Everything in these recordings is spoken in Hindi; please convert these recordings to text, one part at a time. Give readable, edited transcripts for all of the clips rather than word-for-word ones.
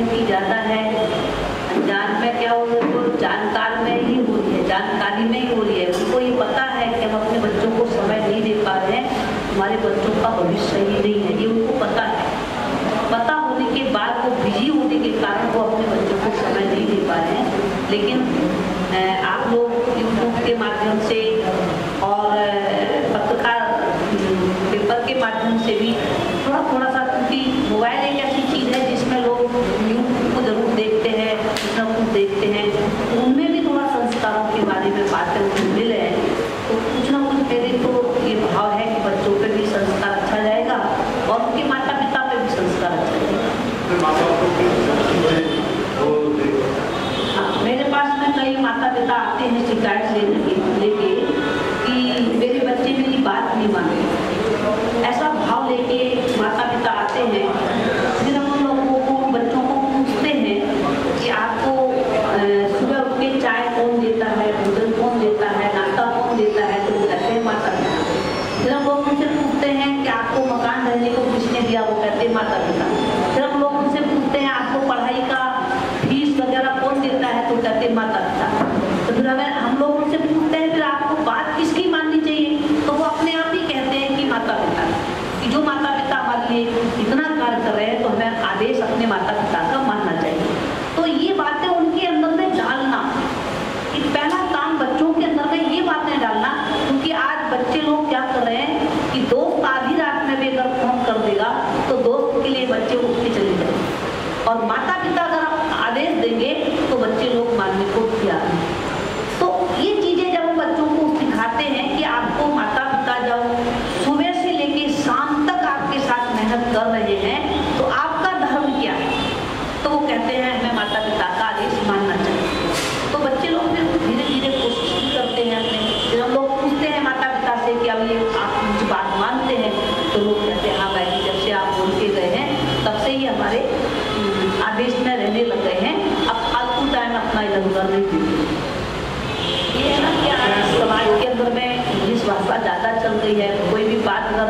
की ज़्यादा है, अनजान में क्या हो रही है तो जानकार में ही हो रही है, जानकारी में ही हो रही है। उनको ये पता है कि हम अपने बच्चों को समय नहीं दे पा रहे हैं, हमारे बच्चों का भविष्य सही नहीं है, ये उनको पता है। पता होने के बाद वो बिजी होने के कारण वो अपने बच्चों को समय नहीं दे पा रहे हैं। लेकिन आप लोग यूट्यूब के माध्यम से और पत्रकार पेपर के माध्यम से भी थोड़ा सा, क्योंकि मोबाइल एक ऐसी चीज़ है जिसमें लोग न्यूज़ को जरूर देखते हैं, सब कुछ देखते हैं, उनमें भी थोड़ा संस्कारों के बारे में बातें मुझे मिले हैं। तो कुछ ना कुछ मेरे तो ये भाव है कि बच्चों पे भी संस्कार अच्छा जाएगा और उनके माता पिता पे भी संस्कार अच्छा जाएगा। हाँ, मेरे पास में कई माता पिता आते हैं शिकायत लेके कि मेरे बच्चे मेरी बात नहीं मानते, ऐसा भाव लेके माता पिता आते हैं। फिर हम उन लोगों को, बच्चों को पूछते हैं कि आपको सुबह उठ के चाय कौन देता है, भोजन कौन देता है, नाश्ता कौन देता है, तो वो कहते हैं माता पिता। फिर हम लोग उनसे पूछते हैं कि आपको मकान रहने को किसने दिया, वो कहते हैं माता पिता। फिर हम लोग उनसे पूछते हैं आपको पढ़ाई का फीस वगैरह कौन देता है, तो कहते हैं माता पिता। तो फिर अगर हम लोग उनसे पूछते हैं फिर आपको बात किसकी माननी चाहिए, तो वो अपने आप ही कहते हैं कि माता पिता, कि जो माता पिता हमारे लिए इतना कार्य कर रहे हैं तो हमें आदेश अपने माता पिता का मानना चाहिए। तो ये बातें उनके अंदर में डालना, एक पहला काम बच्चों के अंदर में ये बातें डालना। क्योंकि आज बच्चे लोग क्या कर रहे हैं कि दोस्त आधी रात में भी अगर फोन कर देगा तो दोस्त के लिए बच्चे उठ के चले जाएंगे, और माता पिता अगर आदेश देंगे तो बच्चे लोग मानने को तैयार हैं। तो ये चीजें जब हम बच्चों को सिखाते हैं कि आपको माता पिता जब सुबह से लेके शाम तक आपके साथ मेहनत कर रहे हैं तो आपका धर्म क्या है, तो वो कहते हैं हमें माता पिता का आदेश मानना चाहिए। तो बच्चे लोग फिर धीरे धीरे कोशिश भी करते हैं अपने। जब हम लोग पूछते हैं माता पिता से कि अब ये आप मुझे बात मानते हैं, तो लोग कहते हैं हाँ भाई, जब से आप बोल के गए हैं तब से ही हमारे आदेश में रहने लग गए हैं, अब फालतू टाइम अपना इधर उधर नहीं देते। ये है ना कि आज समाज के अंदर में इंग्लिश भाषा ज़्यादा चल रही है। कोई भी बात अगर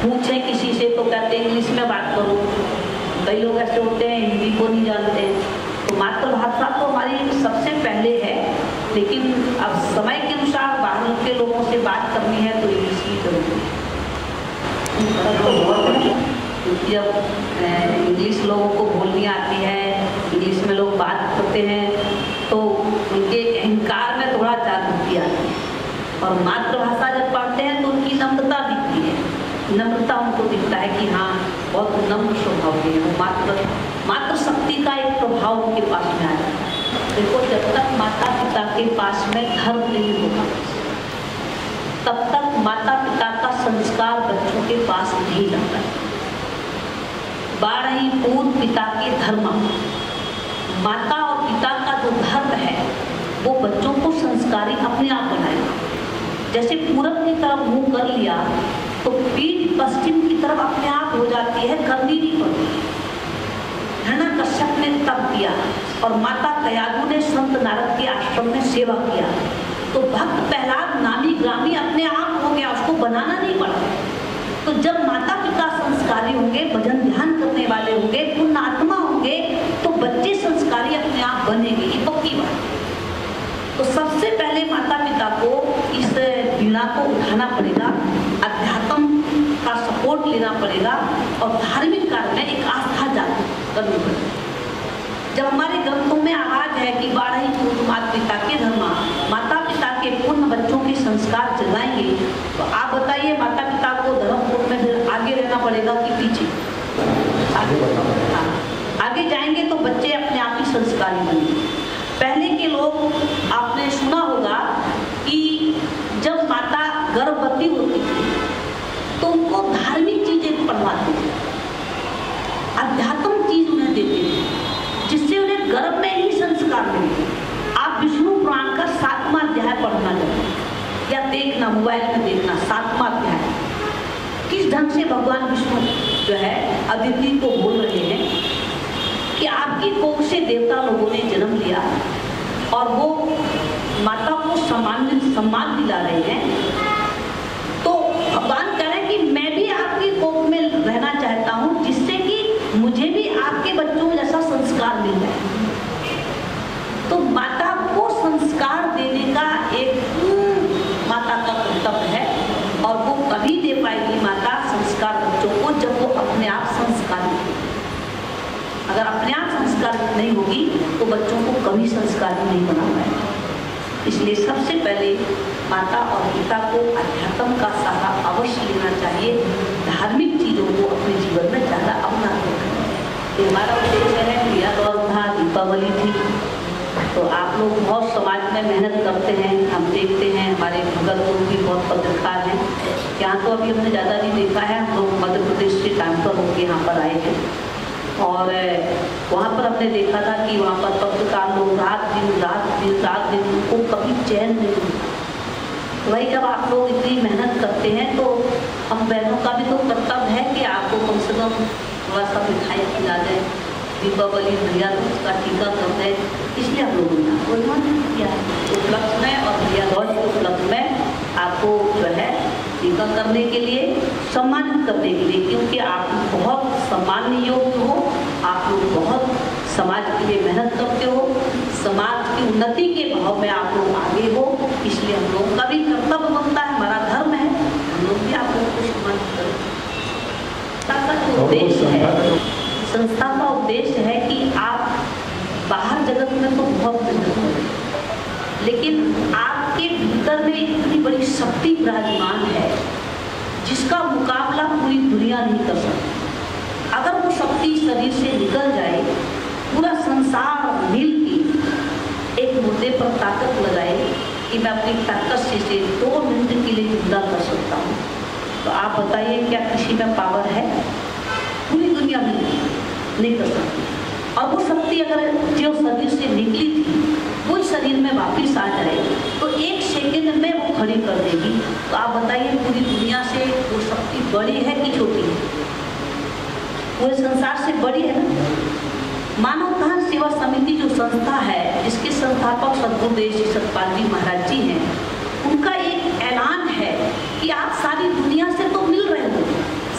पूछें किसी से तो कहते हैं इंग्लिश में बात करो। कई लोग ऐसे होते हैं हिंदी को नहीं जानते। तो मातृभाषा तो हमारी सबसे पहले है, लेकिन अब समय के अनुसार बाहर के लोगों से बात करनी है तो इंग्लिश की जरूरत है। जब इंग्लिश लोगों को बोलनी आती है, इंग्लिश में लोग बात करते हैं तो उनके अहंकार में थोड़ा जागृति आती है, और मातृभाषा जब पढ़ते हैं तो उनकी नम्रता दिखती है। नम्रता उनको दिखता है कि हाँ बहुत नम्र स्वभाव के हैं वो, मातृ शक्ति का एक प्रभाव उनके पास में आया। देखो, जब तक माता पिता के पास में धर्म नहीं होगा तब तक माता पिता का संस्कार बच्चों के पास नहीं लगता। बारही पूर्व पिता के धर्म, माता और पिता का जो धर्म है वो बच्चों को संस्कारी अपने आप बनाएगा। जैसे पूरब की तरफ मुंह कर लिया तो पीठ पश्चिम की तरफ अपने आप हो जाती है, करनी नहीं पड़ती। हिरण्यकश्यप ने तप किया और माता कयाधु ने संत नारद के आश्रम में सेवा किया, तो भक्त प्रहलाद नामी ग्रामी अपने आप हो गया, उसको बनाना नहीं पड़ा। तो जब माता पिता संस्कारी होंगे, भजन ध्यान करने वाले होंगे, पुण्य आत्मा होंगे, तो बच्चे संस्कारी अपने आप बनेंगे, ये पक्की बात। तो सबसे पहले माता पिता को इस पीड़ा को उठाना पड़ेगा, अध्यात्म का सपोर्ट लेना पड़ेगा और धार्मिक कार्य में एक आस्था जागृत करनी पड़ेगी। जब हमारे ग्रंथों में आवाज है कि 12 पूर्व माता पिता के धर्म, माता पिता के पुण्य बच्चों के संस्कार जगाएंगे, तो आप बताइए माता पिता को धर्म में फिर आगे रहना पड़ेगा कि पीछे? आगे जाएंगे तो बच्चे अपने आप ही संस्कारी बनेंगे। पहले के लोग, आपने सुना होगा कि जब माता गर्भवती होती थी तो उनको धार्मिक चीजें पढ़वाते थे, अध्यात्म चीज उन्हें देते थे, जिससे उन्हें गर्भ में ही संस्कार मिले। आप विष्णु पुराण का 7वां अध्याय पढ़ना चाहिए या देखना, मोबाइल में देखना, 7वां अध्याय। किस ढंग से भगवान विष्णु जो है अदिति को बोल रहे हैं कि आपकी कोख से देवता लोगों ने जन्म लिया और वो माता को सम्मान दिला रहे हैं। तो भगवान कह रहे हैं कि मैं भी आपकी कोख में रहना चाहता हूँ, जिससे कि मुझे भी आपके बच्चों जैसा संस्कार संस्कार मिल जाए। तो माता को संस्कार देने का एक माता का कर्तव्य है, और वो कभी दे पाएगी माता संस्कार बच्चों को जब वो अपने आप संस्कारी हो। अगर अपने आप संस्कारित नहीं होगी तो बच्चों को कभी संस्कारी नहीं बना पाएगा। इसलिए सबसे पहले माता और पिता को अध्यात्म का सहारा अवश्य लेना चाहिए। धार्मिक चीजों को अपने जीवन में ज्यादा अपना करना चाहिए। हमारा उद्देश्य है, प्रिया दौर था, दीपावली थी, तो आप लोग बहुत समाज में मेहनत करते हैं, हम देखते हैं, हमारे भगत लोग भी बहुत पत्रकार हैं। यहाँ तो अभी हमने ज़्यादा नहीं देखा है, हम लोग मध्य प्रदेश से ट्रांसफर होकर यहाँ पर आए हैं, और वहाँ पर हमने देखा था कि वहाँ पर पत्रकार लोग रात दिन उनको कभी चैन नहीं मिलता। वही जब आप लोग इतनी मेहनत करते हैं तो हम बहनों का भी तो कर्तव्य है कि आपको कम से कम थोड़ा सा मिठाई खिला दें। दीपावली भैया दूज का टीका कर रहे, इसलिए हम लोगों ने आपको निमंत्रित किया है उपलक्ष्य में, और भैया दूज के उपलक्ष्य में आपको जो है टीका करने के लिए, सम्मानित करने के लिए, क्योंकि आप बहुत सम्माननीय योग्य हो, आप लोग बहुत समाज के लिए मेहनत करते हो, समाज की उन्नति के भाव में आप लोग आगे हो, इसलिए हम लोग का भी कर्तव्य बनता है, हमारा धर्म है, हम लोग भी आप लोगों को सम्मानित करें। उद्देश्य है, संस्था का उद्देश्य है कि आप बाहर जगत में तो बहुत मेहनत करें, लेकिन आपके भीतर में इतनी बड़ी शक्ति विराजमान है जिसका मुकाबला पूरी दुनिया नहीं कर सकती। अगर वो शक्ति शरीर से निकल जाए, पूरा संसार मिल के एक मुद्दे पर ताकत लगाए कि मैं अपनी ताकत से 2 मिनट के लिए जिंदा कर सकता हूँ, तो आप बताइए क्या किसी में पावर है? पूरी दुनिया में नहीं कर सकती। और वो शक्ति अगर जो शरीर से निकली थी वो शरीर में वापस आ जाए तो 1 सेकंड में वो खड़ी कर देगी। तो आप बताइए पूरी दुनिया से वो शक्ति बड़ी है कि छोटी है? पूरे संसार से बड़ी है ना। मानवतान सेवा समिति जो संस्था है, जिसके संस्थापक सद्गुरुदेव श्री सतपाल जी महाराज जी हैं, उनका एक ऐलान है कि आप सारी दुनिया से तो मिल रहे हो,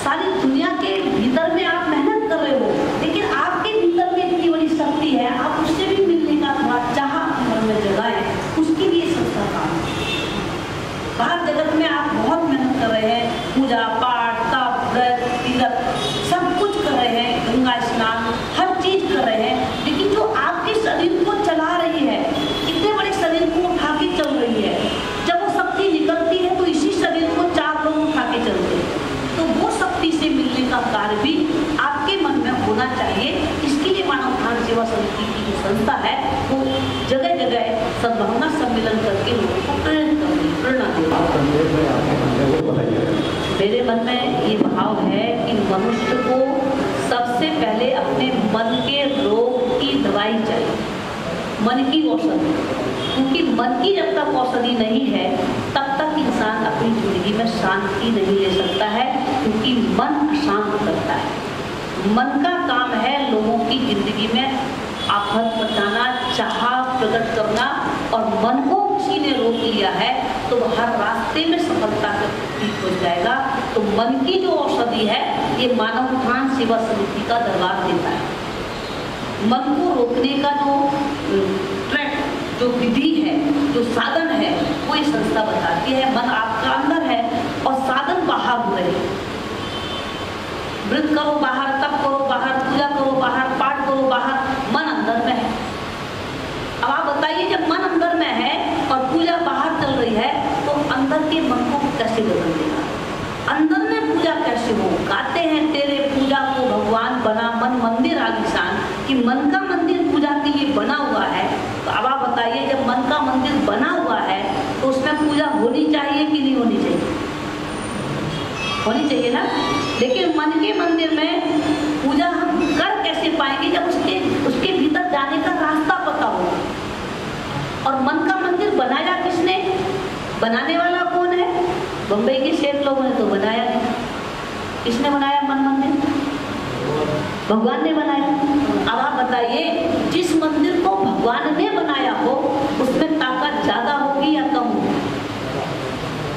सारी दुनिया के भीतर में आप मेहनत कर रहे हो, लेकिन आपके भीतर में इतनी बड़ी शक्ति है, आप उससे भी मिलने का थोड़ा चाह मन में जगाए, उसके लिए संस्था काम है। बाहर जगत में आप बहुत मेहनत कर रहे हैं, पूजा पाठ तप व्रत तीर्थ सब कुछ कर रहे हैं, गंगा स्नान हर चीज कर रहे हैं, लेकिन जो आपके शरीर को चला रही है, इतने बड़े शरीर को उठा के चल रही है, जब वो शक्ति निकलती है तो इसी शरीर को 4 लोग उठा के चलते हैं। तो वो शक्ति से मिलने का कार्य भी आपके मन में होना चाहिए। इसके लिए मानव ध्यान सेवा समिति की जो संस्था है वो जगह जगह सद्भावना सम्मेलन करके लोगों को प्रेरणा दे। मेरे मन में ये भाव है कि मनुष्य को सबसे पहले अपने मन के रोग की दवाई चाहिए, मन की औषधि, क्योंकि मन की जब तक औषधि नहीं है तब तक इंसान अपनी जिंदगी में शांति नहीं ले सकता है, क्योंकि मन अशांत करता है। मन का काम है लोगों की जिंदगी में आफत बचाना, चाह प्रकट करना, और मन को किसी ने रोक लिया है तो वह हर रास्ते में सफलता का प्रतीक हो जाएगा। तो मन की जो औषधि है ये मानव ध्यान सेवा समिति का दरबार देता है। मन को रोकने का जो ट्रैक, जो विधि है, जो साधन है, वो ये संस्था बताती है। मन आपका अंदर है और साधन बाहर हो रहे हैं। व्रत करो बाहर, तप करो बाहर, पूजा करो बाहर, पाठ करो बाहर, मन अंदर में है। अब आप बताइए जब मन अंदर में है और पूजा बाहर चल रही है तो अंदर के मन को कैसे बदल देगा? अंदर में पूजा कैसे हो? गाते हैं तेरे पूजा को भगवान बना मन मंदिर आलिशान, कि मन का मंदिर पूजा के लिए बना हुआ है। तो अब आप बताइए जब मन का मंदिर बना हुआ है तो उसमें पूजा होनी चाहिए कि नहीं होनी चाहिए? होनी चाहिए ना। लेकिन मन के मंदिर में पूजा हम कर कैसे पाएंगे जब उसके भीतर जाने का रास्ता पता हो? और मन का मंदिर बनाया किसने? बनाने वाला कौन है? बम्बई के सेठ लोगों ने तो बनाया नहीं। किसने बनाया मन मंदिर? भगवान ने बनाया। अब आप बताइए जिस मंदिर को भगवान ने बनाया हो उसमें ताकत ज्यादा होगी या कम होगी?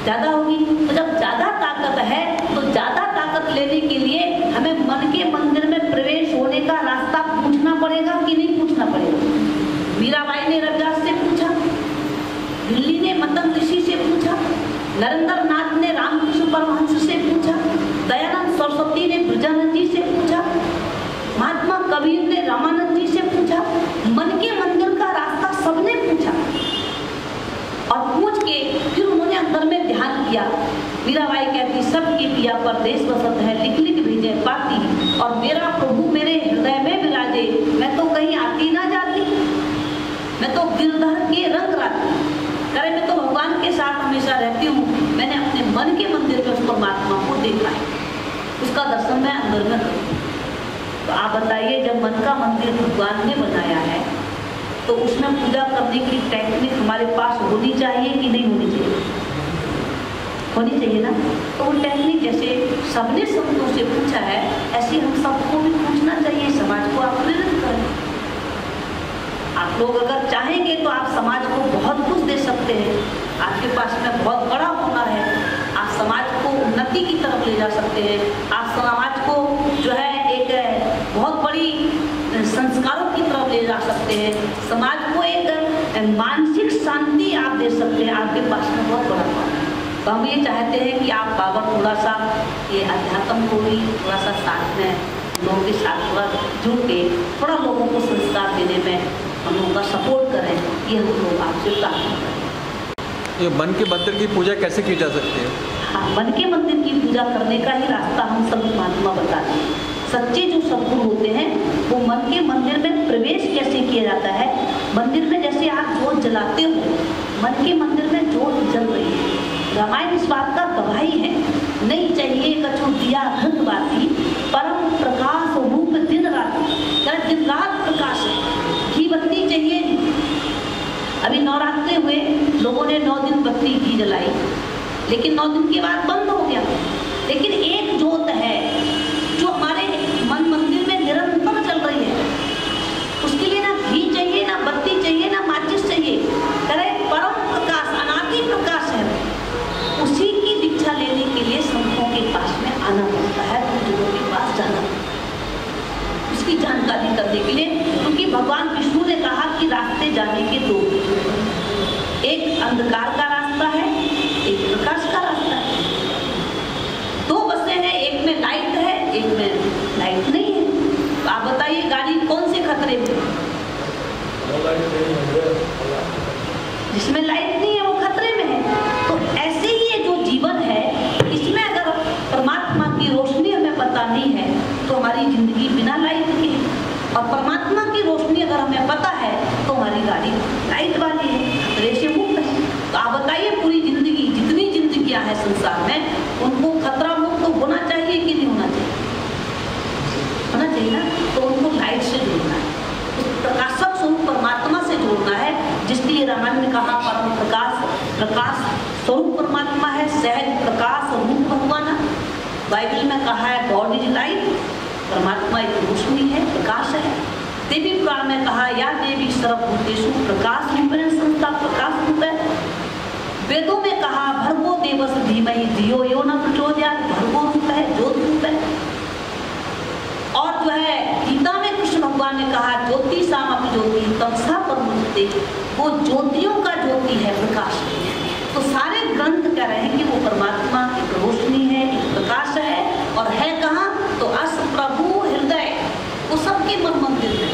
ज्यादा होगी। तो जब ज्यादा ताकत है तो ज्यादा ताकत लेने के लिए हमें मन के मंदिर में प्रवेश होने का रास्ता पूछना पड़ेगा कि नहीं पूछना पड़ेगा? मीराबाई ने रविदास से पूछा, दिल्ली ने मतंग ऋषि से पूछा, नरेंद्र नाथ ने रामकृष्ण परमहंस से पूछा, दयानंद सरस्वती ने ब्रजानंद जी से पूछा, महात्मा कबीर ने रामानंद जी से पूछा, मन के मंदिर का रास्ता सबने पूछा। और पूछ के फिर उन्होंने अंदर में ध्यान किया। मीराबाई कहती, सबके पिया परदेश बसत है, लिख लिख भेजे पाती, और मेरा प्रभु मेरे हृदय में विराजे, मैं तो कहीं आती ना जाती, मैं तो गिरधर के रंग राती, करे मैं तो भगवान के साथ हमेशा रहती हूँ। मैंने अपने मन के मंदिर में उस परमात्मा को देखा है, उसका दर्शन मैं अंदर में करूँ। तो आप बताइए, जब मन का मंदिर भगवान ने बनाया है तो उसमें पूजा करने की टेक्निक हमारे पास होनी चाहिए कि नहीं होनी चाहिए? होनी चाहिए ना। तो वो टेक्निक जैसे सबने संतों से पूछा है, ऐसे हम सबको भी पूछना चाहिए, समाज को आप प्रेरित करें। आप लोग अगर चाहेंगे तो आप समाज को बहुत कुछ दे सकते हैं। आपके पास में बहुत बड़ा हुनर है, आप समाज को उन्नति की तरफ ले जा सकते हैं। आप समाज को जो है एक बहुत बड़ी संस्कारों की तरफ ले जा सकते हैं। समाज को एक मानसिक शांति आप दे सकते हैं। आपके पास में बहुत बड़ा हुनर है। तो हम ये चाहते हैं कि आप बाबा थोड़ा सा ये अध्यात्म को भी थोड़ा सा साथ में लोगों के साथ थोड़ा जुड़ के थोड़ा लोगों को संस्कार देने में हम लोगों का सपोर्ट करें, ये हम लोग आपसे प्रार्थना करें। ये मन के मंदिर की पूजा कैसे की जा सकती है? हाँ, मन के मंदिर की पूजा करने का ही रास्ता हम सब महात्मा बताते हैं। सच्चे जो सद्गुरु होते हैं वो मन के मंदिर में प्रवेश कैसे किया जाता है। मंदिर में जैसे आप जोत जलाते हो, मन के मंदिर में जोत जल रही है। रामायण इस बात का गवाही है, नहीं चाहिए कछु दिया घृत बाती, परम प्रकाश रूप दिन रात, दिन रात प्रकाश है, घी बत्ती चाहिए। अभी नवरात्रे हुए, लोगों ने 9 दिन बत्ती घी जलाई, लेकिन 9 दिन के बाद बंद हो गया। लेकिन एक जोत है जो हमारे मन मंदिर में निरंतर चल रही है, उसके लिए ना घी चाहिए, ना बत्ती चाहिए, ना माचिस चाहिए। करे परम प्रकाश, अनादि प्रकाश है, उसी की दीक्षा लेने के लिए संतों के पास में आना पड़ता है, गुरुओं के पास जाना पड़ता है, उसकी जानकारी करने के लिए। क्योंकि भगवान विष्णु ने कहा कि रास्ते जाने के 2, एक अंधकार का रास्ता है, एक प्रकाश का रास्ता है। 2 बसें हैं, एक में लाइट है, एक में लाइट नहीं है। तो आप बताइए गाड़ी कौन से खतरे में? जिसमें लाइट नहीं है वो खतरे में है। तो ऐसे ही ये जो जीवन है, इसमें अगर परमात्मा की रोशनी हमें पता नहीं है तो हमारी जिंदगी बिना लाइट की है, और परमात्मा की रोशनी अगर हमें पता है तो हमारी गाड़ी लाइट वाली है, खतरे से मुक्त है। तो आप बताइए, पूरी जिंदगी जितनी जिंदगियां हैं संसार में, उनको खतरा मुक्त होना चाहिए कि नहीं होना चाहिए? होना चाहिए ना। तो उनको लाइट से जोड़ना है, उस प्रकाशक स्वरूप परमात्मा से जोड़ना है, जिसलिए रामायण में कहा परम प्रकाश, प्रकाश स्वरूप परमात्मा है, सहज प्रकाश रूप भगवान। बाइबल में कहा है गॉड इज लाइट, परमात्मा एक रोशनी है, प्रकाश है। देवी पुराण में कहा या देवी सर्वभूतेषु प्रकाश रूपेण संस्था, प्रकाश रूप है। वेदों में कहा भर्गो देवस्य धीमहि धियो यो न प्रचोदयात्, भर्गो रूप है, ज्योति रूप है। और जो है गीता में कृष्ण भगवान ने कहा ज्योति सामपि ज्योति तमसा परमुच्यते, वो ज्योतियों का ज्योति है, प्रकाश है। तो सारे ग्रंथ कह रहे हैं कि वो परमात्मा एक रोशनी है, एक प्रकाश है, और है कहाँ? तो अस प्रभु हृदय, वो सबके मन मंदिर में।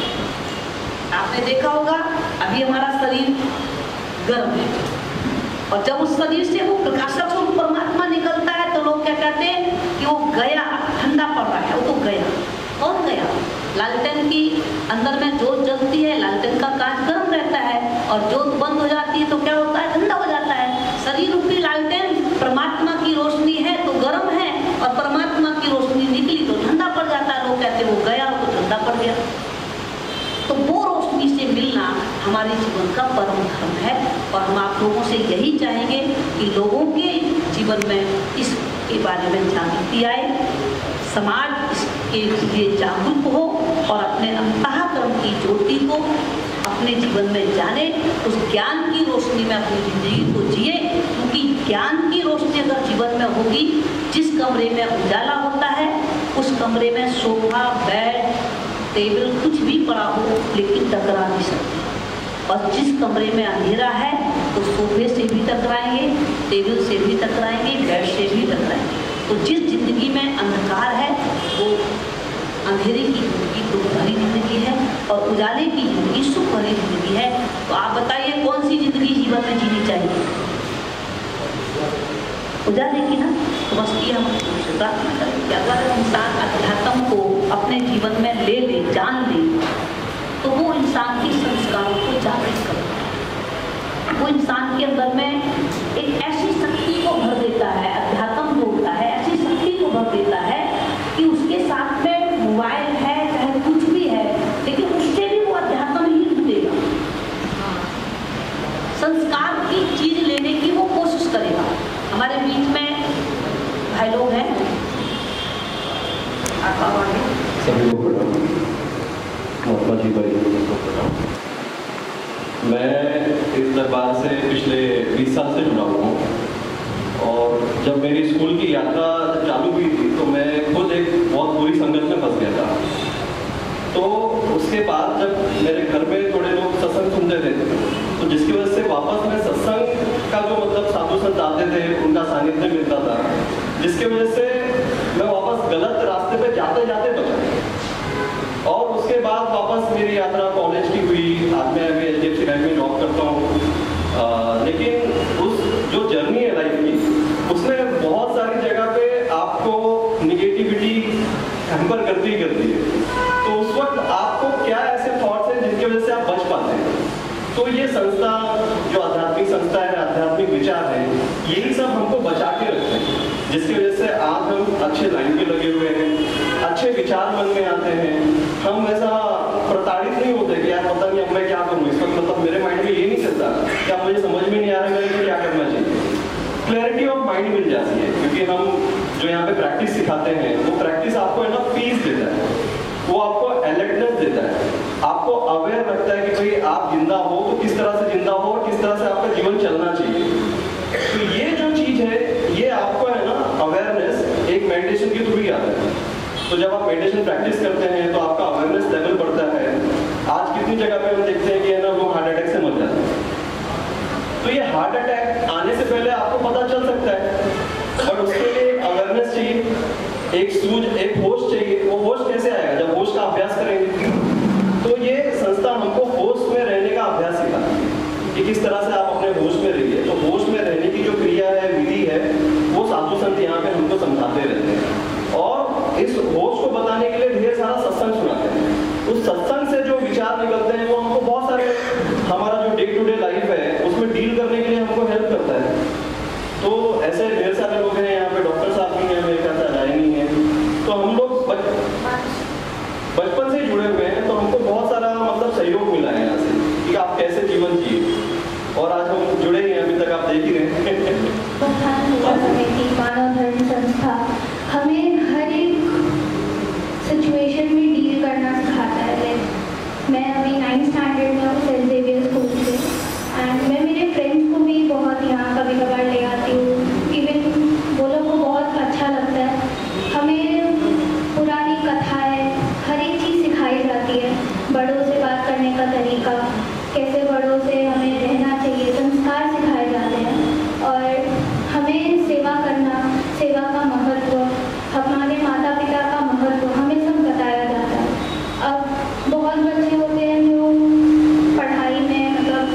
आपने देखा होगा अभी हमारा शरीर गर्म है, और जब उस शरीर से वो प्रकाशक स्वरूप परमात्मा निकलता है तो लोग क्या कहते हैं कि वो गया, ठंडा पड़ रहा है, वो तो गया। कौन गया? लालटेन की अंदर में जोत जलती है, लालटेन का कांच गर्म रहता है, और जोत बंद हो जाती है तो क्या होता है? ठंडा हो जाता है। शरीर रूपी लालटेन परमात्मा की रोशनी है तो गर्म है, और परमात्मा की रोशनी निकली तो ठंडा पड़ जाता है। लोग कहते हैं वो गया तो ठंडा पड़ गया। तो वो रोशनी से मिलना हमारे जीवन का परम धर्म है, और हम आप लोगों से यही चाहेंगे कि लोगों के जीवन में इसके बारे में जागृति आए, समाज इसके लिए जागरूक हो, और अपने अंतःकरण की ज्योति को अपने जीवन में जाने, उस ज्ञान की रोशनी में अपनी जिंदगी को जिए। क्योंकि ज्ञान की रोशनी अगर जीवन में होगी, जिस कमरे में उजाला होता है उस कमरे में सोफा, बेड, टेबल कुछ भी पड़ा हो लेकिन टकरा नहीं सकते। और जिस कमरे में अंधेरा है तो सोफे से भी टकराएंगे, टेबल से भी टकराएंगे, बेड से भी टकराएंगे। तो जिस जिंदगी में अंधकार है वो अंधेरे की जिंदगी दुख भरी जिंदगी है, और उजाले की जिंदगी सुख भरी जिंदगी है। तो आप बताइए कौन सी जिंदगी जीवन में जीनी चाहिए? उजाले की ना। तो बस ये हम प्रार्थना करें कि अगर इंसान अध्यात्म को अपने जीवन में ले ले, जान ले, तो वो इंसान के संस्कारों को जागृत करता है। वो इंसान के अंदर में एक ऐसी शक्ति को भर देता है, अध्यात्म जो होता है ऐसी शक्ति को भर देता है कि उसके साथ में मोबाइल है चाहे कुछ भी है, लेकिन उससे भी वो अध्यात्म ही ढूंढेगा, संस्कार की चीज लेने की वो कोशिश करेगा। हमारे बीच में भाई लोग हैं, सभी को प्रणाम। महात्मा जी भाई को प्रणाम। मैं इस दरबार से पिछले 20 साल से जुड़ा हुआ हूँ, और जब मेरी स्कूल की यात्रा चालू हुई थी तो मैं खुद एक बहुत बुरी संगत में फंस गया था। तो उसके बाद जब मेरे घर में थोड़े लोग सत्संग सुनते थे, तो जिसकी वजह से वापस मैं सत्संग का जो मतलब साधु संत आते थे उनका सानिध्य मिलता था, जिसकी वजह से मैं वापस गलत रास्ते पे जाते जाते बचा। और उसके बाद वापस मेरी यात्रा कॉलेज की हुई। आज मैं अभी HDFC बैंक में जॉब करता हूँ, लेकिन उस जो जर्नी है लाइफ की, उसमें बहुत सारी जगह पे आपको निगेटिविटी हैम्पर करती ही करती है। तो उस वक्त आपको क्या ऐसे थॉट्स हैं जिनकी वजह से आप बच पाते हैं? तो ये संस्था जो आध्यात्मिक संस्था है, आध्यात्मिक विचार है, यही सब हमको बचा के रखते हैं, जिसकी वजह से आज हम अच्छे लाइन पे लगे हुए हैं, अच्छे विचार मन में आते हैं। हम ऐसा प्रताड़ित नहीं होते कि यार पता नहीं अब मैं क्या करूँ इस वक्त, मतलब मेरे माइंड में ये नहीं चलता क्या मुझे समझ में नहीं आ रहा है क्या करना चाहिए। क्लैरिटी ऑफ माइंड मिल जाती है, क्योंकि हम जो यहाँ पे प्रैक्टिस सिखाते हैं वो प्रैक्टिस आपको है ना पीस देता है, वो आपको अलर्टनेस देता है, आपको अवेयर रखता है कि भाई आप जिंदा हो तो किस तरह से जिंदा हो और किस तरह से आपका जीवन चलना चाहिए। तो ये जो चीज है ये आपको है ना अवेयरनेस एक मेडिटेशन के थ्रू ही आता है। तो जब आप मेडिटेशन प्रैक्टिस करते हैं तो आपका अवेयरनेस लेवल बढ़ता है। आज कितनी जगह पे हम देखते हैं कि है ना लोग हार्ट अटैक से मर जाते हैं। तो ये हार्ट अटैक आने से पहले आपको पता चल सकता है, बट उसके लिए एक अवेयरनेस चाहिए, एक सूझ, एक होश चाहिए। वो होश कैसे आएगा? जब होश का अभ्यास करेंगे। तो ये संस्था हमको होश में रहने का अभ्यास सिखाती है कि किस तरह से आप अपने होश में रहिए। तो होश में रहने की जो क्रिया है, विधि है, वो साधु संत यहाँ पे हमको समझाते रहते हैं, और इस होश को बताने के लिए ढेर सारा सत्संग सुनाते हैं। उस सत्संग से जो विचार निकलते हैं वो हमको बहुत सारे हमारा जो डे टू डे लाइफ है उसमें डील करने के लिए हमको हेल्प करता है। तो ऐसे ढेर सारे लोग हैं यहाँ पे, डॉक्टर साहब भी हैं, मेरे ख्याल से राय नहीं है। तो हम लोग बचपन से जुड़े हुए हैं, तो हमको बहुत सारा मतलब सहयोग मिला है यहाँ से कि आप कैसे जीवन जिए, और आज हम जुड़े हैं, अभी तक आप देख ही रहे हैं। मानव धर्म संस्था हमें हर एक सिचुएशन में डील करना सिखाता है। मैं अभी 9th स्टैंडर्ड में हूँ सेंट जेवियर स्कूल से, एंड मैं मेरे फ्रेंड्स को भी बहुत यहाँ कभी कभार ले आती हूँ। इवन वो लोग को बहुत अच्छा लगता है। हमें पुरानी कथाएं, हर एक चीज़ सिखाई जाती है। बड़ों से बात करने का तरीका, कैसे बड़ों से हमें रहना चाहिए, संस्कार सिखाए जाते हैं। और हमें सेवा करना, सेवा का महत्व, हमारे माता पिता का महत्व हमें सब बताया जाता है। अब बहुत बच्चे होते हैं जो पढ़ाई में मतलब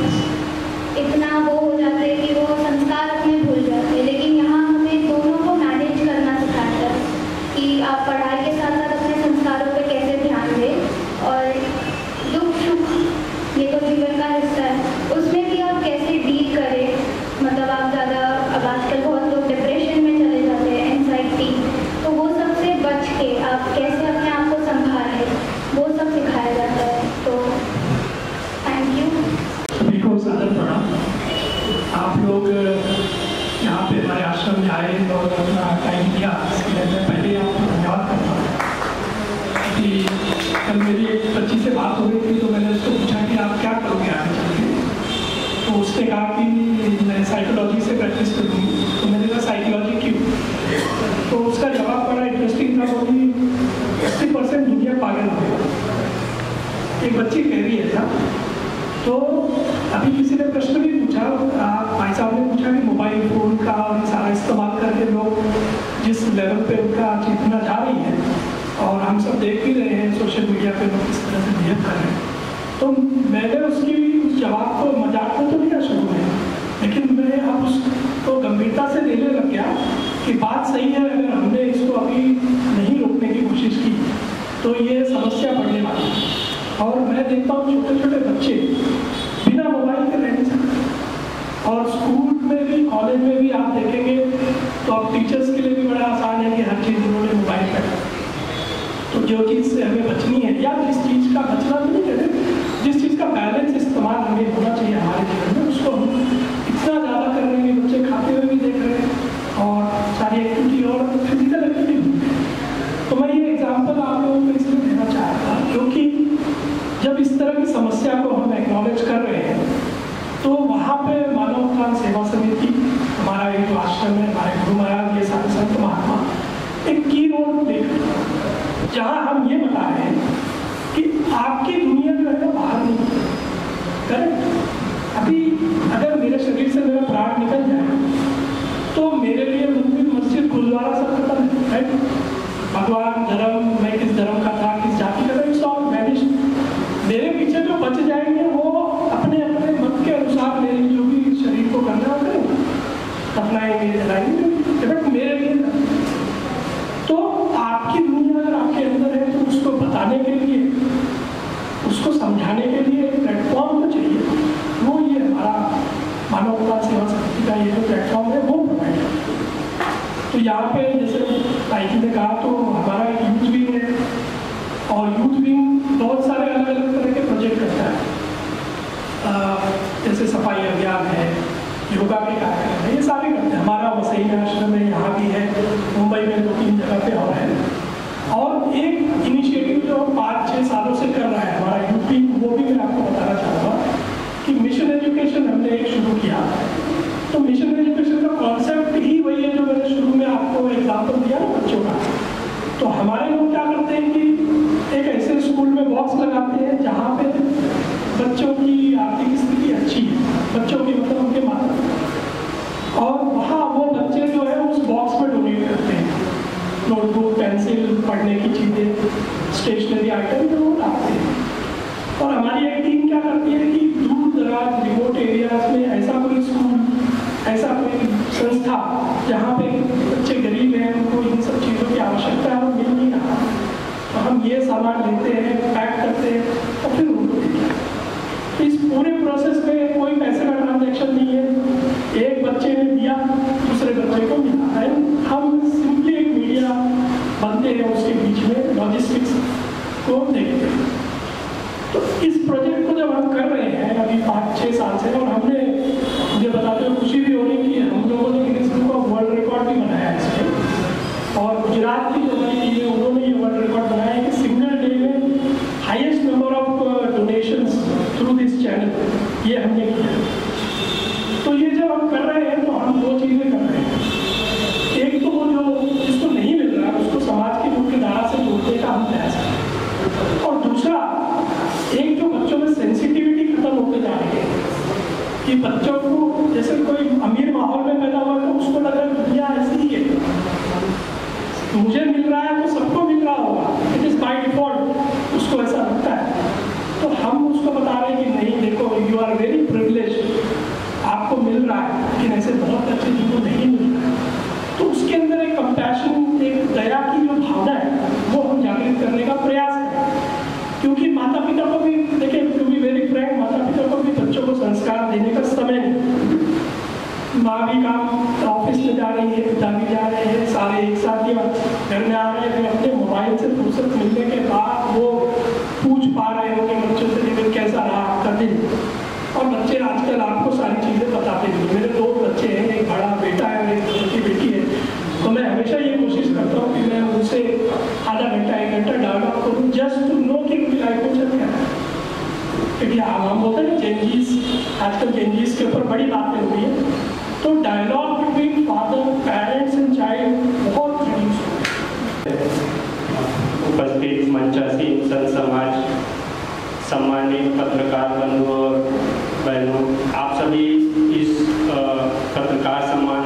इतना वो हो जाते हैं कि वो संस्कार अपने भूल जाते हैं, लेकिन यहाँ हमें दोनों को मैनेज करना सिखाता है कि आप पढ़ाई के साथ साथ अपने संस्कारों पे कैसे ध्यान दें, और दुख सुख ये तो जीवन का हिस्सा है, उसमें भी आप कैसे डील करें। मतलब आप ज़्यादा, अब आजकल बहुत लोग डिप्रेशन में चले जाते हैं, एंजाइटी, तो वो सबसे बच के आप कैसे अपने आप को संभालें, वो सब सिखाया जाता है। तो थैंक यू। सभी को सादर प्रणाम। आप लोग यहाँ पे हमारे आश्रम में आए और अपना टाइम दिया, इसके लिए मैं पहले आपको धन्यवाद करता हूँ। कि कल मेरी एक बच्ची से बात हो गई थी, तो मैंने उसको पूछा कि आप क्या करोगे आगे चल के, तो उसने कहा कि मैं साइकोलॉजी से प्रैक्टिस करूँगी। तो मैंने कहा साइकोलॉजी क्यों? तो उसका जवाब बड़ा इंटरेस्टिंग था। वो 80% दुनिया पागल हो गई। एक बच्ची कह रही है था, तो अभी किसी ने प्रश्न भी पूछा, भाई साहब ने पूछा कि मोबाइल फ़ोन का और सारा इस्तेमाल करके लोग जिस लेवल पे उनका चेतना जा रही है, और हम सब देख भी रहे हैं सोशल मीडिया पे लोग किस तरह से बिहेव कर रहे हैं, तो मैंने उसकी उस जवाब को मजाक में तो लिया शुरू में, लेकिन मैं अब उसको गंभीरता से लेने लग गया कि बात सही है। अगर हमने इसको अभी नहीं रोकने की कोशिश की तो ये समस्या बढ़ने वाली है। और मैं देखता हूँ छोटे छोटे बच्चे बिना मोबाइल के रह नहीं सकते, और स्कूल में भी कॉलेज में भी आप देखेंगे तो अब टीचर्स के लिए भी बड़ा आसान है कि हर चीज़ उन्होंने मोबाइल पर, तो जो चीज़ से हमें बचनी है या जिस चीज़ का बचना तो नहीं कहते, जिस चीज़ का बैलेंस इस्तेमाल हमें होना चाहिए हमारे जीवन में, उसको हम इतना ज़्यादा कर रहे हैं कि बच्चे खाते हुए भी देख रहे हैं और सारी एक्टिविटी और फिजिकल एक्टिविटी। तो मैं ये एग्जाम्पल आप लोगों को इसलिए देना चाह रहा था क्योंकि जब इस तरह की समस्या को हम एक्नॉलेज कर रहे हैं तो वहाँ पे मानव उत्थान सेवा समिति, हमारा एक जो आश्रम है, हमारे गुरु महाराज, ये सारे संत महात्मा एक की रोल प्ले करते हैं, जहाँ हम ये बता रहे हैं कि आपकी दुनिया जो है ना बाहर नहीं, करेक्ट। अभी अगर मेरे शरीर से मेरा प्राण निकल जाए तो मेरे लिए मंदिर, मस्जिद, गुरुद्वारा सब खत्म है, राइट। भगवान, धर्म, मैं किस धर्म का था, किस जाति का था, इट्स ऑल वैनिश्ड। मेरे पीछे जो बच जाएंगे वो अपने अपने मत के अनुसार मेरे जो भी शरीर को करना होता है अपनाएंगे, जलाएंगे, बट मेरे लिए तो आपकी दुनिया अगर आपके अंदर है तो उसको बताने के लिए, उसको समझाने के लिए एक प्लेटफॉर्म तो चाहिए। वो ये हमारा मानव उत्थान सेवा समिति का ये जो प्लेटफॉर्म है वो प्रोवाइड है। तो यहाँ पे जैसे भाई जी ने कहा तो हमारा यूथ विंग है, और यूथ विंग बहुत सारे अलग अलग तरह के प्रोजेक्ट करता है, जैसे सफाई अभियान है, योगा के कार्यक्रम है, ये सारे करते हैं। हमारा वसई में आश्रम है, यहाँ भी है, मुंबई में 2-3 जगह पे और है। और एक इनिशिएटिव जो 5-6 सालों से कर रहा है हमारा यूथ विंग, वो भी मैं आपको बताना चाहूँगा कि मिशन एजुकेशन हमने एक शुरू किया। तो मिशन एजुकेशन का कॉन्सेप्ट ही वही है जो मैंने शुरू में आपको एग्जाम्पल दिया ना बच्चों का। तो हमारे लोग क्या करते हैं कि एक ऐसे स्कूल में बॉक्स लगाते हैं जहाँ पे बच्चों की आर्थिक स्थिति अच्छी है, बच्चों की मतलब उनके माता, और वहाँ वो बच्चे जो है उस बॉक्स में डोनेट करते हैं, नोटबुक, पेंसिल, पढ़ने की चीज़ें, स्टेशनरी आइटम जो वो लाते हैं। और हमारी एक टीम क्या करती है कि दूर दराज रिमोट एरियाज में ऐसा कोई स्कूल, ऐसा कोई संस्था जहाँ पे बच्चे गरीब हैं, उनको इन सब चीज़ों की आवश्यकता है और मिल नहीं रहा, तो हम ये सामान लेते हैं, पैक करते हैं और फिर उनको देते हैं। इस पूरे प्रोसेस में कोई पैसे का ट्रांजैक्शन नहीं है, एक बच्चे ने दिया दूसरे बच्चे को मिला है, हम सिंपली एक मीडिया बनते हैं उसके बीच में, लॉजिस्टिक्स को देखते हैं। तो इस प्रोजेक्ट को जब हम कर रहे हैं अभी 5-6 साल से, और हमने, मुझे बताते हुए खुशी भी हो रही कि हम लोगों ने Guinness book of world record भी बनाया है इसमें, और गुजरात की जो हमारी टीम है उन्होंने ये वर्ल्ड रिकॉर्ड बनाया है कि सिंगल डे में highest number of donations through this channel, ये हमने किया। तो ये जब हम कर रहे हैं तो हम 2 चीज़ें कर रहे हैं, एक तो वो जो जिसको नहीं मिल रहा है उसको समाज की मुख्य धारा से जोड़ने का हम प्रयास करें, और दूसरा एक जो बच्चों में सेंसिटिविटी खत्म होते जा रही है कि बच्चों को, जैसे कोई अमीर माहौल में पैदा हुआ तो उसको लग रहा है दुनिया ऐसी ही है, मुझे मिल रहा है तो सबको मिल रहा होगा, इट इज़ बाय डिफॉल्ट, उसको ऐसा लगता है। तो हम उसको बता रहे हैं कि नहीं, देखो यू आर वेरी प्रिविलेज्ड, आपको मिल रहा है, लेकिन ऐसे बहुत अच्छे जिनको नहीं मिल रहा है। तो उसके अंदर एक कंपैशन, एक दया की जो भावना है वो हम जागृत करने का प्रयास करें, क्योंकि माता पिता को भी, देखिए टू बी वेरी फ्रैंक, माता पिता को भी बच्चों को संस्कार देने का समय नहीं, माँ भी काम ऑफिस में जा रही है, पिता भी जा रहे हैं, सारे एक साथ ही घर में आ रहे हैं, अपने मोबाइल से फुर्सत मिलने के बाद वो पूछ पा रहे होंगे बच्चों से लेकर कैसा रहा आपका दिन। और बच्चे आजकल आपको सारी चीज़ें बताते भी। मेरे 2 बच्चे हैं, एक बड़ा बेटा है और एक छोटी बेटी है, तो मैं हमेशा ये कोशिश करता हूँ कि मैं उनसे आधा घंटा 1 घंटा डायलॉग करूँ, जस्ट टू नो कि उनकी लाइफ में चल क्या है। क्योंकि हम बोलते हैं ना जेनजीज, आजकल जेनजीज के ऊपर बड़ी बातें हो रही है, तो dialogue between father, parents and child बहुत रिड्यूस हो गया। उपस्थित मंचासीन संत समाज, सम्मानित पत्रकार बंधु और बहनों, आप सभी इस पत्रकार सम्मान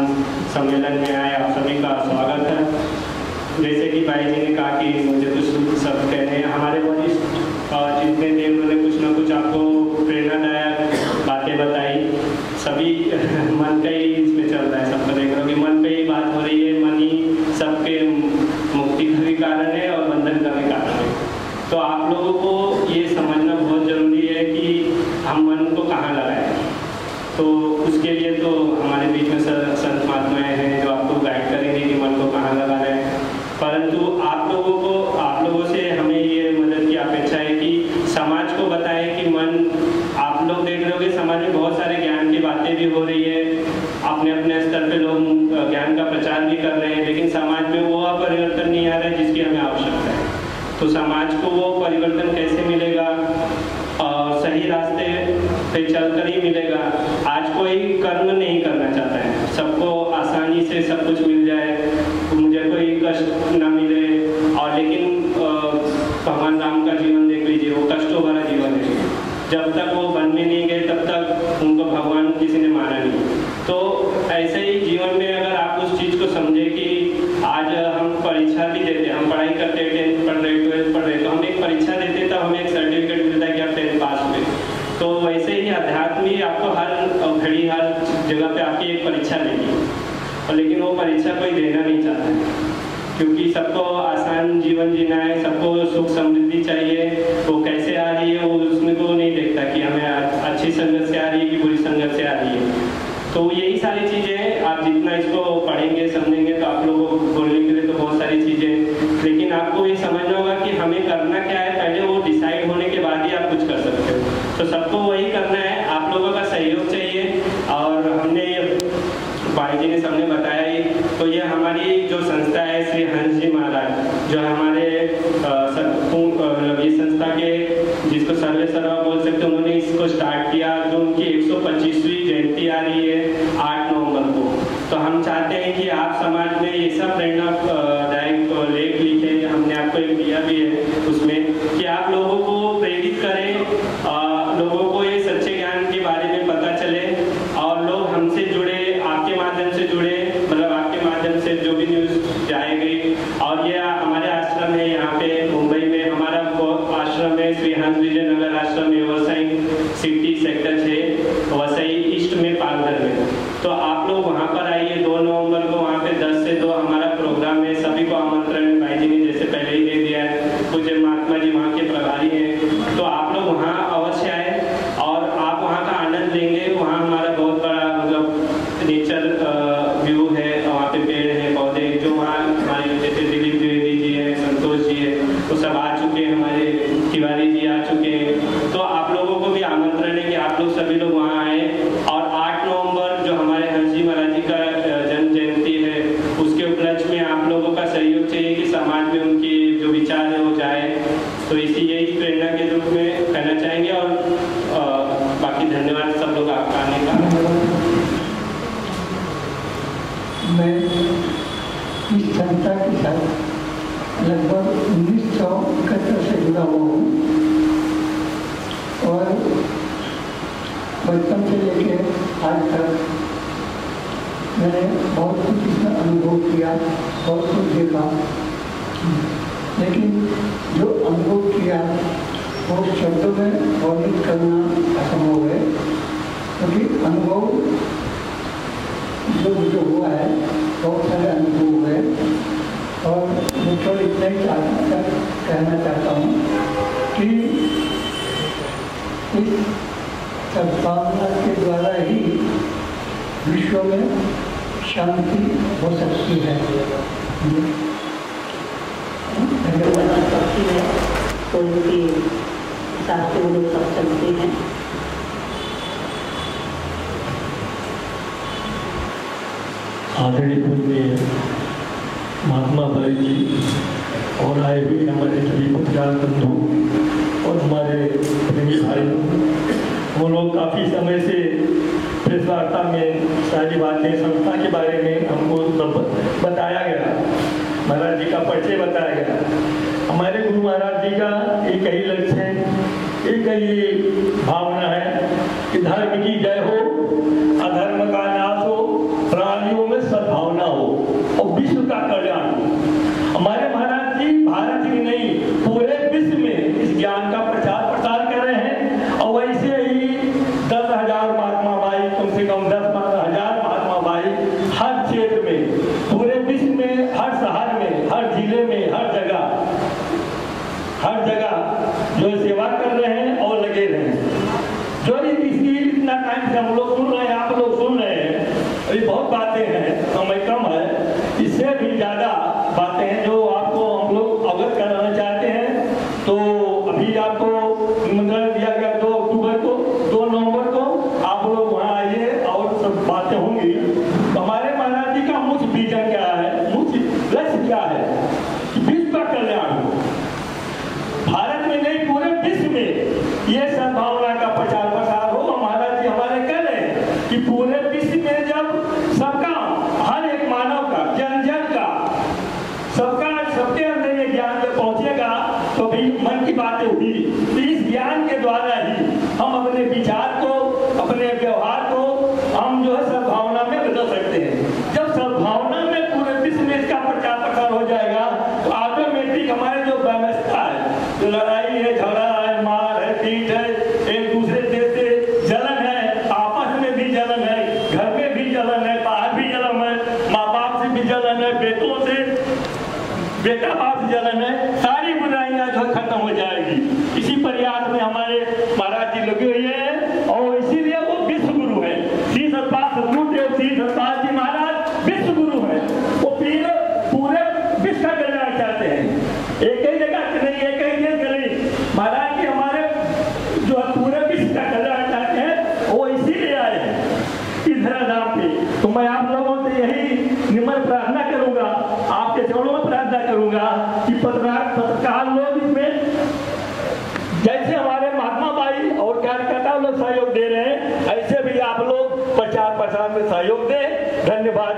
सम्मेलन में आए, आप सभी का स्वागत है। जैसे कि भाई जी ने कहा कि मुझे कुछ सब कहने हैं, हमारे वरिष्ठ जितने थे उन्होंने कुछ ना कुछ आपको प्रेरणादायक बातें बताई। सभी मन का ही इसमें चल रहा है, सबको देख रहे हो कि मन पे ही बात हो रही है। मन ही सबके मुक्ति का भी कारण है और बंधन का भी कारण है। तो आप लोगों को ये समझना बहुत ज़रूरी है कि हम मन को कहाँ लगाएं। तो उसके लिए तो हमारे बीच में संत महात्माएँ हैं जो आपको गाइड करेंगे कि मन को कहाँ लगाना है। परंतु आप लोगों से हमें ये मदद की अपेक्षा है कि समाज को बताएं कि मन, आप लोग देख रहे हो कि समाज में बहुत सारे ज्ञान की बातें भी हो रही है, अपने अपने स्तर पे लोग ज्ञान का प्रचार भी कर रहे हैं, लेकिन समाज में वो परिवर्तन नहीं आ रहा है जिसकी हमें आवश्यकता है। तो समाज को वो परिवर्तन कैसे मिलेगा? सही रास्ते पे चलकर ही मिलेगा। आज कोई कर्म नहीं करना चाहता है, सबको आसानी से सब कुछ मिल जाए, मुझे कोई कष्ट ना मिले। और लेकिन भगवान राम का जीवन देख लीजिए, वो कष्टों भरा जीवन है। जब तक वो वन में नहीं गए तब तक उनको भगवान किसी ने माना नहीं। तो ऐसे ही जीवन में अगर आप उस चीज़ को समझे कि आज हम परीक्षा भी देते, हम पढ़ाई करते हैं, 10th पढ़ रहे, 12th पढ़ रहे, तो हम एक परीक्षा देते तब हमें एक सर्टिफिकेट मिलता है कि आप 10th पास हुए। तो वैसे ही अध्यात्म भी आपको हर घड़ी हर जगह पे आपकी एक परीक्षा देगी, और लेकिन वो परीक्षा कोई देना नहीं चाहता है, क्योंकि सबको आसान जीवन जीना है, सबको सुख समृद्धि चाहिए। वो कैसे आ रही है वो उसमें को नहीं देखता कि हमें अच्छी संगत से आ रही है कि बुरी संगत से आ रही है। तो यही सारी चीज़ें आप जितना इसको पढ़ेंगे समझेंगे तो आप लोगों को बोलने के लिए तो बहुत सारी चीज़ें, लेकिन आपको ये समझना होगा कि हमें करना क्या है, पहले वो डिसाइड होने के बाद ही आप कुछ कर सकते हो। तो सबको वही करना है, आप लोगों का सहयोग चाहिए। और हमने भाई जी ने सबने बताया ही, तो ये हमारी जो संस्था है श्री हंस जी महाराज, जो हमारे ये संस्था के जिसको सर्वे सर्वा बोल सकते हैं, उन्होंने इसको स्टार्ट किया। जो उनकी 125वीं जयंती आ रही है 8 नवंबर को, तो हम चाहते हैं कि आप समाज में ये सब प्रेरणादायक लेख लिखे, हमने आपको एक दिया भी है उसमें, कि आप लोगों को प्रेरित करें, लोगों को ये सच्चे ज्ञान के बारे में पता चले और लोग हमसे जुड़े, आपके माध्यम से जुड़े, मतलब आपके माध्यम से जो भी न्यूज़ जाएगी। और ये हमारे आश्रम है यहाँ पे मुंबई में, हमारा आश्रम है श्री हंस विजय नगर आश्रम है, Vasai city sector 6, Vasai east में पालघर में। तो आप लोग वहाँ पर आइए 2 नवंबर को, वहाँ पे 10 से 2 हमारा प्रोग्राम है। सभी को आमंत्रण है, भाई जी ने जैसे पहले ही दे दिया है, पूज्य महात्मा जी वहाँ के प्रभारी हैं। तो आप लोग वहाँ अवश्य आए और आप वहाँ का आनंद लेंगे। वहाँ हमारा बहुत बड़ा मतलब नेचर व्यू है, वहाँ पे पेड़ है, पौधे, जो वहाँ हमारे जैसे दिलीप द्विवेदी जी है, संतोष जी है, वो सब आ चुके हैं, हमारे तिवारी जी आ चुके हैं। तो आप लोगों को भी आमंत्रण है कि आप लोग सभी लोग वहाँ आए। और 8 नवंबर जो हमारे हंस जी महाराज जी का जन्म जयंती है, उसके उपलक्ष्य में आप लोगों का सहयोग चाहिए कि समाज में उनकी जो विचार है वो जाए। तो इसी यही प्रेरणा के रूप में कहना चाहेंगे। और बाकी धन्यवाद सब लोग आपका आने का। मैं इस संस्था के साथ लगभग 1971 से जुड़ा हुआ हूँ और बचपन से लेके आज तक मैंने बहुत कुछ इसमें अनुभव किया, बहुत कुछ देखा, लेकिन जो अनुभव किया वो शब्दों में वर्णित करना असंभव है, क्योंकि अनुभव जो मुझे हुआ है, बहुत सारे अनुभव हुए। और मैं केवल इतना ही कहना चाहता हूँ कि इस सद्भावना के द्वारा ही विश्व में शांति हो सकती है। शक्ति है तो उनकी हिसाब से वो लोग सब चलते हैं। आदरणीय पूज्य महात्मा भाई जी और आए हुए हमारे सभी पत्रकार बंधु और हमारे प्रेमी भाई, वो लोग काफ़ी समय से प्रेस वार्ता में सारी बातें संस्था के बारे में हमको बताया गया, महाराज जी का परिचय बताया गया। हमारे गुरु महाराज जी का एक ही लक्ष्य है, एक ही भावना है कि धर्म की जय हो, अधर्म का नाश हो, प्राणियों में सद्भावना हो और विश्व का कल्याण हो। हमारे महाराज जी भारत ही नहीं पूरे विश्व में इस ज्ञान का प्रचार प्रसार कर रहे हैं। और वैसे ही 10,000 महात्मा भाई, कम से कम 10,000 महात्मा भाई हर क्षेत्र में, पूरे विश्व में, हर शहर में, हर जिले में, हर जगह जो सेवा कर रहे हैं और लगे रहे हैं। जो इसकी इतना टाइम से हम लोग सुन रहे हैं, आप लोग सुन रहे हैं, अभी बहुत बातें हैं, समय कम है, इससे भी ज्यादा बातें हैं जो आपको हम लोग अवगत कराना चाहते हैं। तो अभी आपको निमंत्रण दिया गया 2 अक्टूबर को, 2 नवंबर को आप लोग वहाँ आइए और सब बातें होंगी। तो हमारे महाराज जी का मुख्य विजन क्या है, मुख्य लक्ष्य क्या है कि विश्व का कल्याण हो, भारत में नहीं पूरे विश्व में ये सद्भावना का प्रचार प्रसार हो। महाराज जी हमारे कह रहे हैं कि पूरे विश्व में जब सबका, हर एक मानव का, जन जन का, सबके अंदर ये ज्ञान जब पहुंचेगा तो भी मन की बातें हुई। तो इस ज्ञान के द्वारा ही हम अपने विचार को, अपने व्यवहार को हम जो है सद्भावना में बदल सकते हैं। जब सद्भावना में पूरे विश्व में इसका प्रचार प्रसार हो जाएगा तो ऑटोमेटिक हमारे जो व्यवस्था है, जो लड़ाई है, झगड़ा है, मार है, पीट है, एक दूसरे देश से जलन है, आपस में भी जलन है, घर में भी जलन है, बाहर भी जलन है, माँ बाप से भी जलन है, बेटों से, बेटा बाप से जलन है, सारी बुराइयां जो खत्म हो जाएगी। इसी प्रयास में हमारे महाराज जी लगे हुए हैं और इसीलिए वो विश्व गुरु है। श्री सतपाल सतगुरुदेव श्री सतपाल जी महाराज विश्व गुरु है। वो पूरे विश्व का कल्याण चाहते हैं, एक ही जगह नहीं, एक ही देश का नहीं। महाराज जी हमारे जो पूरे विश्व का कल्याण चाहते हैं, वो इसीलिए आए हैं इस धराधाम पे। तो मैं आप लोगों से यही निम्न प्रार्थना करूंगा, आपके चरणों में प्रार्थना करूंगा कि पत्रकार लोग इसमें जैसे हमारे महात्मा भाई और कार्यकर्ता लोग सहयोग दे रहे हैं, ऐसे भी आप लोग प्रचार प्रसार में सहयोग दें। धन्यवाद।